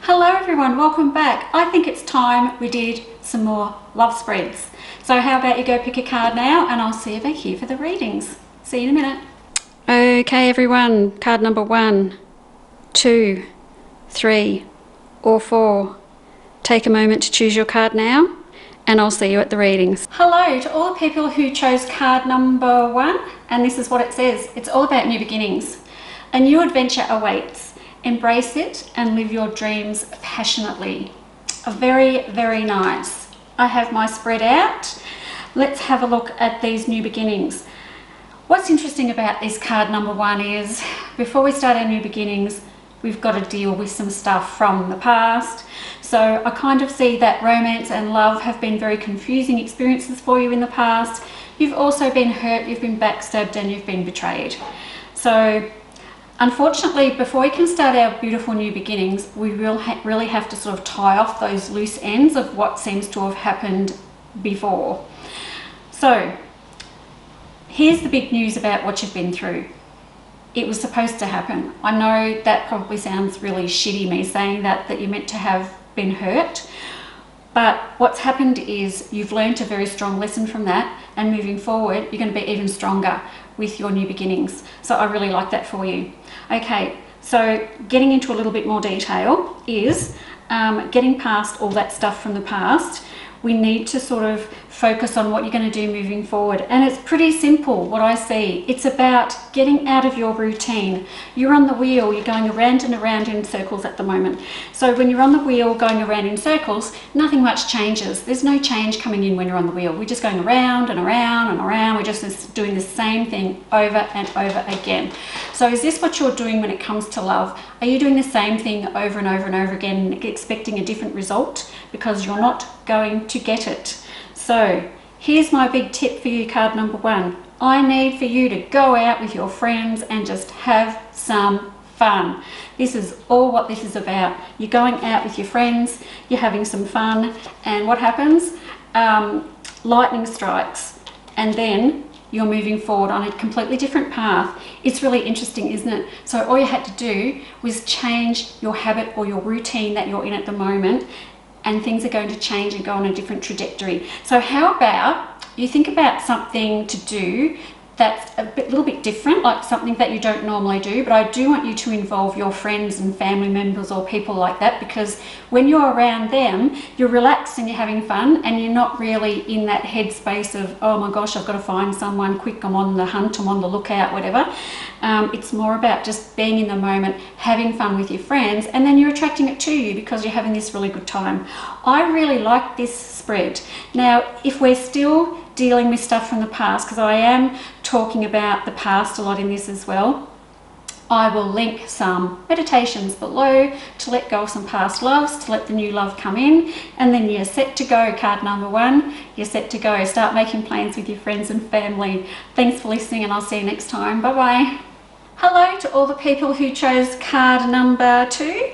Hello everyone, welcome back. I think it's time we did some more love spreads. So how about you go pick a card now and I'll see you back here for the readings. See you in a minute. Okay everyone, card number 1, 2, 3 or 4. Take a moment to choose your card now and I'll see you at the readings. Hello to all the people who chose card number 1, and this is what it says. It's all about new beginnings. A new adventure awaits. Embrace it and live your dreams passionately. Very, very nice. I have my spread out. Let's have a look at these new beginnings. What's interesting about this card number 1 is before we start our new beginnings, we've got to deal with some stuff from the past. So I kind of see that romance and love have been very confusing experiences for you in the past. You've also been hurt, you've been backstabbed and you've been betrayed. So unfortunately, before we can start our beautiful new beginnings, we really have to sort of tie off those loose ends of what seems to have happened before. So here's the big news about what you've been through. It was supposed to happen. I know that probably sounds really shitty, me saying that you're meant to have been hurt. But what's happened is you've learned a very strong lesson from that, and moving forward, you're going to be even stronger with your new beginnings. So I really like that for you. Okay, so getting into a little bit more detail is getting past all that stuff from the past. We need to sort of focus on what you're going to do moving forward. And it's pretty simple, what I see. It's about getting out of your routine. You're on the wheel, you're going around and around in circles at the moment. So when you're on the wheel going around in circles, nothing much changes. There's no change coming in when you're on the wheel. We're just going around and around and around. We're just doing the same thing over and over again. So is this what you're doing when it comes to love? Are you doing the same thing over and over and over again, expecting a different result? Because you're not going to get it. So here's my big tip for you, card number 1. I need for you to go out with your friends and just have some fun. This is all what this is about. You're going out with your friends, you're having some fun, and what happens? Lightning strikes, and then you're moving forward on a completely different path. It's really interesting, isn't it? So all you had to do was change your habit or your routine that you're in at the moment, and things are going to change and go on a different trajectory. So how about you think about something to do that's a little bit different, like something that you don't normally do, but I do want you to involve your friends and family members or people like that, because when you're around them, you're relaxed and you're having fun, and you're not really in that headspace of, oh my gosh, I've got to find someone quick, I'm on the hunt, I'm on the lookout, whatever. It's more about just being in the moment, having fun with your friends, and then you're attracting it to you because you're having this really good time. I really like this spread. Now, if we're still dealing with stuff from the past, because I am talking about the past a lot in this as well, I will link some meditations below to let go of some past loves, to let the new love come in, and then you're set to go. Card number 1, you're set to go. Start making plans with your friends and family. Thanks for listening, and I'll see you next time. Bye bye. Hello to all the people who chose card number 2.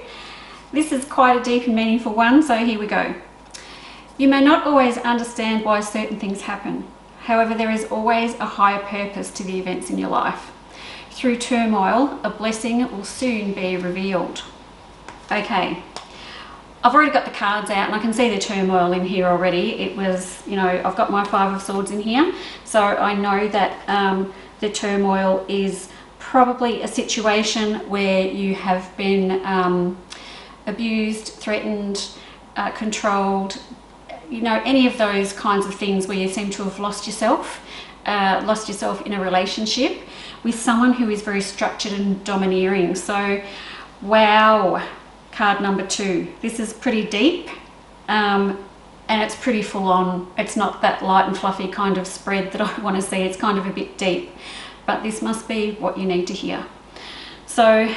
This is quite a deep and meaningful one, so here we go. You may not always understand why certain things happen. However, there is always a higher purpose to the events in your life. Through turmoil, a blessing will soon be revealed. Okay, I've already got the cards out and I can see the turmoil in here already. It was, you know, I've got my 5 of Swords in here. So I know that the turmoil is probably a situation where you have been abused, threatened, controlled, you know, any of those kinds of things where you seem to have lost yourself in a relationship with someone who is very structured and domineering. So, wow, card number 2. This is pretty deep, and it's pretty full on. It's not that light and fluffy kind of spread that I want to see. It's kind of a bit deep, but this must be what you need to hear. So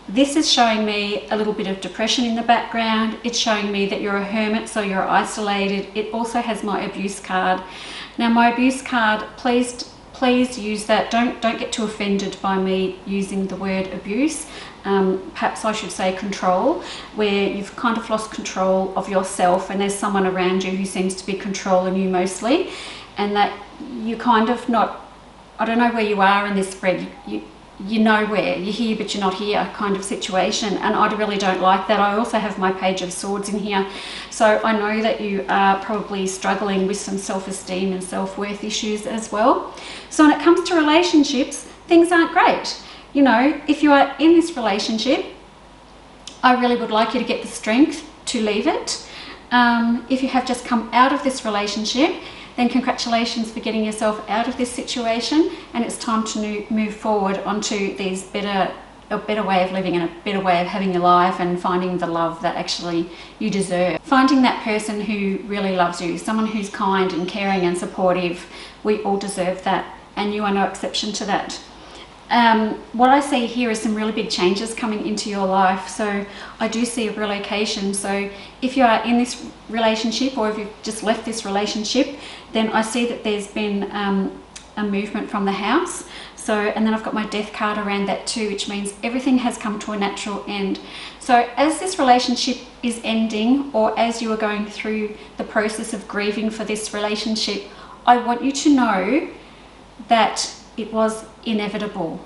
this is showing me a little bit of depression in the background. It's showing me that you're a hermit, so you're isolated. It also has my abuse card. Now my abuse card, please use that. Don't get too offended by me using the word abuse. Perhaps I should say control, where you've kind of lost control of yourself and there's someone around you who seems to be controlling you mostly, and that you kind of not, I don't know where you are in this spread. you're nowhere, you're here but you're not here kind of situation, and I really don't like that. I also have my Page of Swords in here, so I know that you are probably struggling with some self-esteem and self-worth issues as well. So when it comes to relationships, things aren't great. You know, if you are in this relationship, I really would like you to get the strength to leave it. If you have just come out of this relationship, then congratulations for getting yourself out of this situation, and it's time to move forward onto these a better way of living and a better way of having your life, and finding the love that actually you deserve. Finding that person who really loves you, someone who's kind and caring and supportive. We all deserve that, and you are no exception to that. What I see here is some really big changes coming into your life. So I do see a relocation. So if you are in this relationship, or if you've just left this relationship, then I see that there's been a movement from the house. So, and then I've got my Death card around that too, which means everything has come to a natural end. So as this relationship is ending, or as you are going through the process of grieving for this relationship, I want you to know that it was inevitable.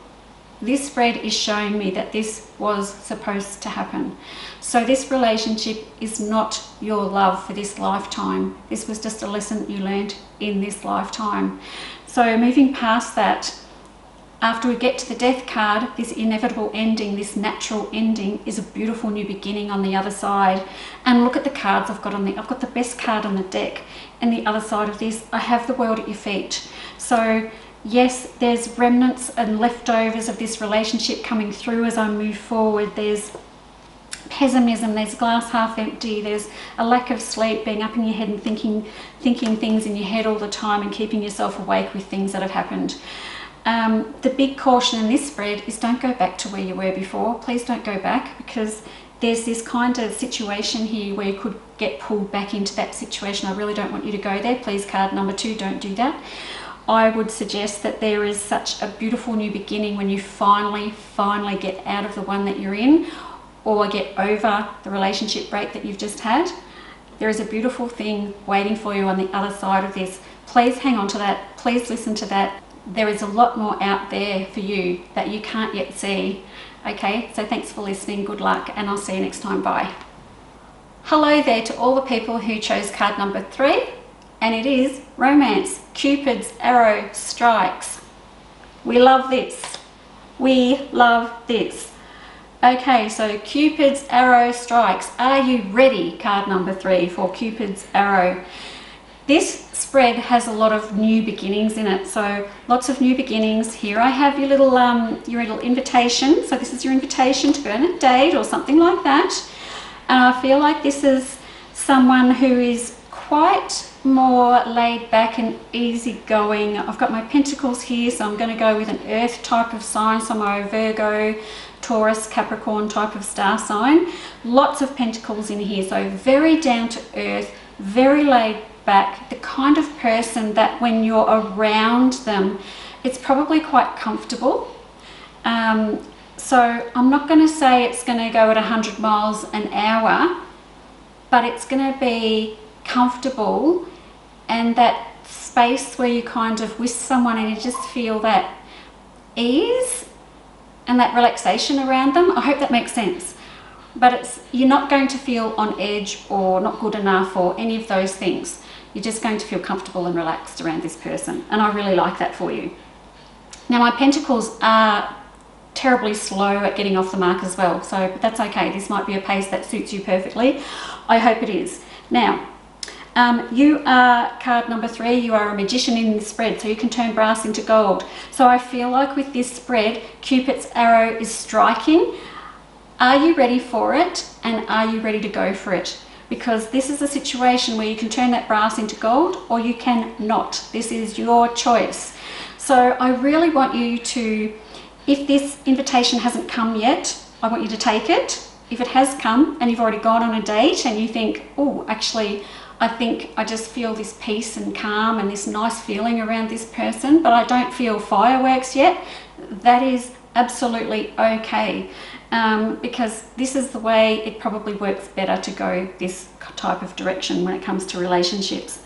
This spread is showing me that this was supposed to happen. So this relationship is not your love for this lifetime. This was just a lesson you learned in this lifetime. So moving past that, after we get to the Death card, this inevitable ending, this natural ending, is a beautiful new beginning on the other side. And look at the cards I've got I've got the best card on the deck, and the other side of this, I have the World at your feet. So yes, there's remnants and leftovers of this relationship coming through as I move forward. There's pessimism, there's glass half empty, there's a lack of sleep, being up in your head and thinking things in your head all the time, and keeping yourself awake with things that have happened. The big caution in this spread is don't go back to where you were before. Please don't go back, because there's this kind of situation here where you could get pulled back into that situation. I really don't want you to go there. Please, card number 2, don't do that. I would suggest that there is such a beautiful new beginning when you finally get out of the one that you're in, or get over the relationship break that you've just had. There is a beautiful thing waiting for you on the other side of this. Please hang on to that. Please listen to that. There is a lot more out there for you that you can't yet see. Okay, so thanks for listening. Good luck, and I'll see you next time. Bye. Hello there to all the people who chose card number 3. And it is romance. Cupid's arrow strikes. We love this. We love this. Okay, so Cupid's arrow strikes. Are you ready, card number 3, for Cupid's arrow? This spread has a lot of new beginnings in it, so lots of new beginnings. Here I have your little invitation. So this is your invitation to go on a date or something like that. And I feel like this is someone who is quite more laid back and easygoing. I've got my pentacles here, so I'm going to go with an earth type of sign, so my Virgo, Taurus, Capricorn type of star sign. Lots of pentacles in here, so very down to earth, very laid back, the kind of person that when you're around them, it's probably quite comfortable. So I'm not going to say it's going to go at 100 miles an hour, but it's going to be comfortable, and that space where you kind of with someone and you just feel that ease and that relaxation around them. I hope that makes sense. But you're not going to feel on edge or not good enough or any of those things. You're just going to feel comfortable and relaxed around this person, and I really like that for you. Now my pentacles are terribly slow at getting off the mark as well, so that's okay. This might be a pace that suits you perfectly. I hope it is. Now you are card number 3. You are a magician in this spread, so you can turn brass into gold. So I feel like with this spread, Cupid's arrow is striking. Are you ready for it, and are you ready to go for it? Because this is a situation where you can turn that brass into gold, or you can not. This is your choice. So I really want you to, if this invitation hasn't come yet, I want you to take it. If it has come and you've already gone on a date and you think, oh, actually, I think I just feel this peace and calm and this nice feeling around this person, but I don't feel fireworks yet, that is absolutely okay. Because this is the way it probably works better to go this type of direction when it comes to relationships.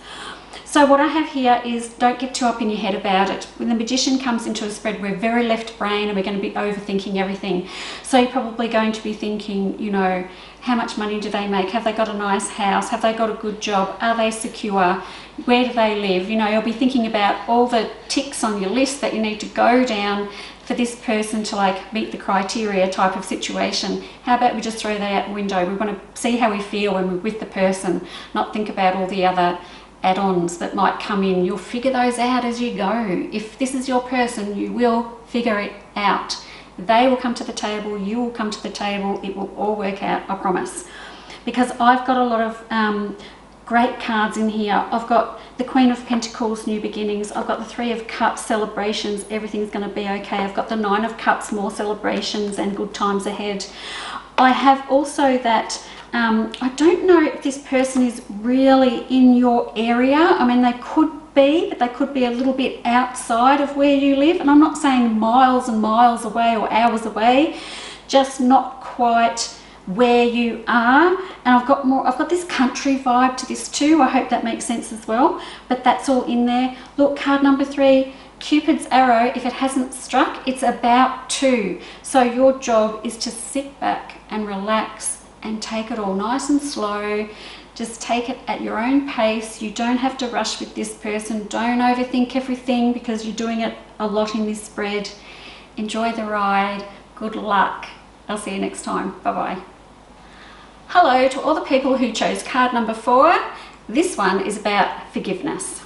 So what I have here is don't get too up in your head about it. When the Magician comes into a spread, we're very left brain and we're going to be overthinking everything. So you're probably going to be thinking, you know, how much money do they make? Have they got a nice house? Have they got a good job? Are they secure? Where do they live? You know, you'll be thinking about all the ticks on your list that you need to go down for this person to like meet the criteria type of situation. How about we just throw that out the window? We want to see how we feel when we're with the person, not think about all the other add-ons that might come in. You'll figure those out as you go. If this is your person, you will figure it out. They will come to the table, you will come to the table, it will all work out, I promise. Because I've got a lot of great cards in here. I've got the Queen of Pentacles, New Beginnings. I've got the Three of Cups, Celebrations, everything's going to be okay. I've got the Nine of Cups, more celebrations and good times ahead. I have also that I don't know if this person is really in your area. I mean, they could be, but they could be a little bit outside of where you live. And I'm not saying miles and miles away or hours away, just not quite where you are. And I've got this country vibe to this too. I hope that makes sense as well, but that's all in there. Look, card number 3, Cupid's arrow. If it hasn't struck, it's about to. So your job is to sit back and relax and take it all nice and slow. Just take it at your own pace. You don't have to rush with this person. Don't overthink everything because you're doing it a lot in this spread. Enjoy the ride. Good luck. I'll see you next time. Bye-bye. Hello to all the people who chose card number 4. This one is about forgiveness.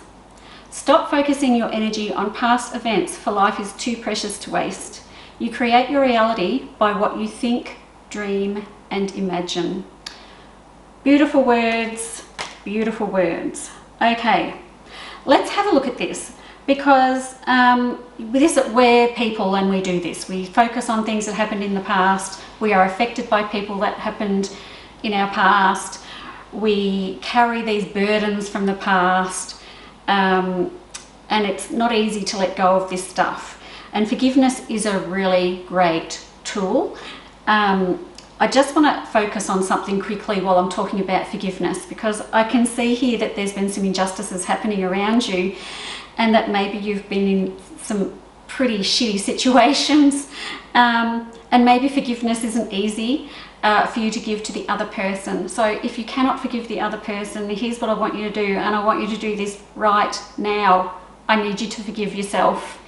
Stop focusing your energy on past events, for life is too precious to waste. You create your reality by what you think, dream, and imagine. Beautiful words, beautiful words. Okay, let's have a look at this, because we're people and we do this. We focus on things that happened in the past. We are affected by people that happened in our past. We carry these burdens from the past, and it's not easy to let go of this stuff. And forgiveness is a really great tool. I just want to focus on something quickly while I'm talking about forgiveness, because I can see here that there's been some injustices happening around you, and that maybe you've been in some pretty shitty situations, and maybe forgiveness isn't easy for you to give to the other person. So if you cannot forgive the other person, here's what I want you to do, and I want you to do this right now. I need you to forgive yourself.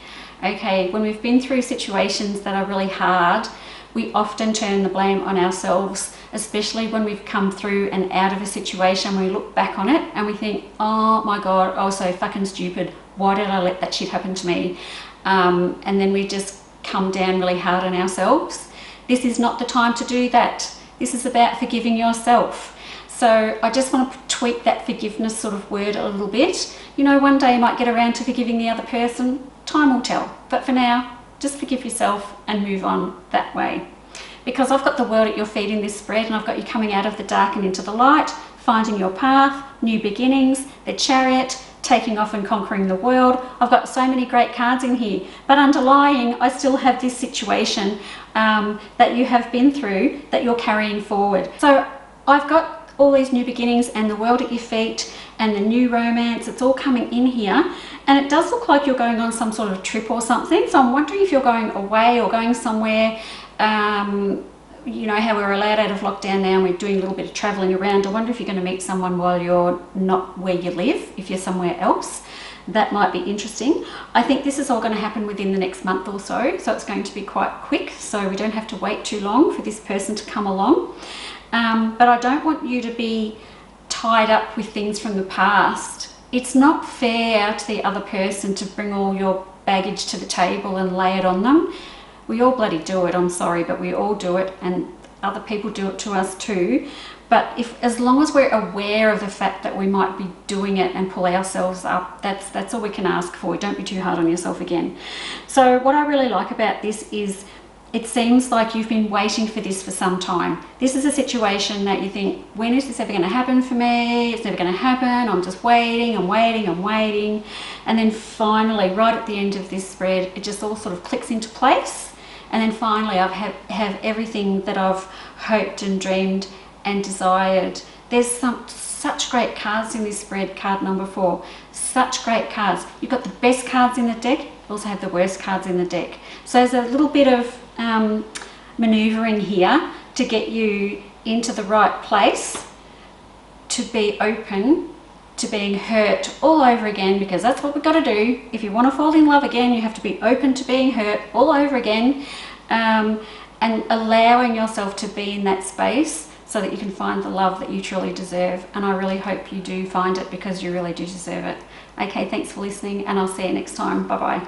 Okay, when we've been through situations that are really hard, we often turn the blame on ourselves, especially when we've come through and out of a situation. We look back on it and we think, oh my God, I was so fucking stupid. Why did I let that shit happen to me? And then we just come down really hard on ourselves. This is not the time to do that. This is about forgiving yourself. So I just want to tweak that forgiveness sort of word a little bit. You know, one day you might get around to forgiving the other person. Time will tell. But for now, just forgive yourself and move on that way. Because I've got the world at your feet in this spread, and I've got you coming out of the dark and into the light, finding your path, new beginnings, the Chariot, taking off and conquering the world. I've got so many great cards in here, but underlying, I still have this situation that you have been through that you're carrying forward. So I've got all these new beginnings and the world at your feet and the new romance. It's all coming in here, and it does look like you're going on some sort of trip or something. So I'm wondering if you're going away or going somewhere. You know how we're allowed out of lockdown now and we're doing a little bit of traveling around. I wonder if you're going to meet someone while you're not where you live, if you're somewhere else. That might be interesting. I think this is all going to happen within the next month or so, so it's going to be quite quick, so we don't have to wait too long for this person to come along. But I don't want you to be tied up with things from the past. It's not fair to the other person to bring all your baggage to the table and lay it on them. We all bloody do it, I'm sorry, but we all do it, and other people do it to us too. But as long as we're aware of the fact that we might be doing it and pull ourselves up, that's all we can ask for. Don't be too hard on yourself again. So what I really like about this is it seems like you've been waiting for this for some time. This is a situation that you think, when is this ever going to happen for me? It's never going to happen. I'm just waiting, I'm waiting, I'm waiting. And then finally, right at the end of this spread, it just all sort of clicks into place. And then finally, I have everything that I've hoped and dreamed and desired. There's such great cards in this spread, card number 4. Such great cards. You've got the best cards in the deck, you also have the worst cards in the deck. So there's a little bit of maneuvering here to get you into the right place, to be open to being hurt all over again, because that's what we've got to do. If you want to fall in love again, you have to be open to being hurt all over again, and allowing yourself to be in that space so that you can find the love that you truly deserve. And I really hope you do find it, because you really do deserve it. Okay, thanks for listening, and I'll see you next time. Bye bye.